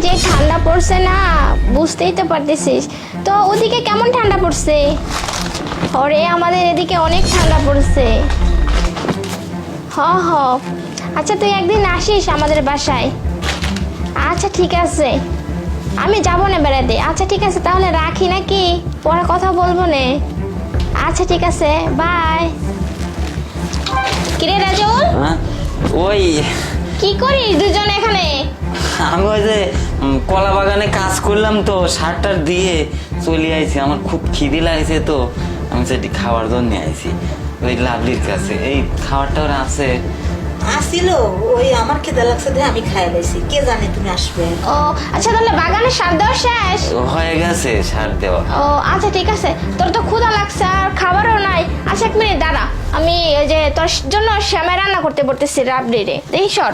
যে ঠান্ডা পড়ছে না, বুঝতেই তো পারতেছিস। তো ওদিকে কেমন ঠান্ডা পড়ছে? ওরে আমাদের এদিকে অনেক ঠান্ডা পড়ছে। হ হ, আচ্ছা তুই একদিন আসিস আমাদের বাসায়। আচ্ছা ঠিক আছে, আমি যাবো না বেড়াতে। আচ্ছা ঠিক আছে, তাহলে রাখি নাকি, পরে কথা বলবো নে। আচ্ছা ঠিক আছে, বাই। কিরে রাজুল, ওই কি করিস দুজন এখানে? আমি ওই যে কলা বাগানে কাজ করলাম তো, সারটার দিয়ে চলে আইছি। আমার খুব খিদে লাগছে তো, আমি সেটি খাওয়ার জন্য আইছি ওই লাভলির কাছে। এই খাবারটা ওরা আছে আসিল, ওই আমার খেতে লাগছে দিয়ে আমি খাই লাইছি, কে জানে তুমি আসবে। ও আচ্ছা, তাহলে বাগানে সার দেওয়া শেষ? হয়ে গেছে সার দেওয়া। ও আচ্ছা ঠিক আছে, তোর তো ক্ষুধা লাগছে আর খাবারও নাই। আচ্ছা এক মিনিট দাঁড়া, আমি ওই যে তোর জন্য শ্যামাই রান্না করতে বলতেছি রাবড়ি রে, দেখি সর।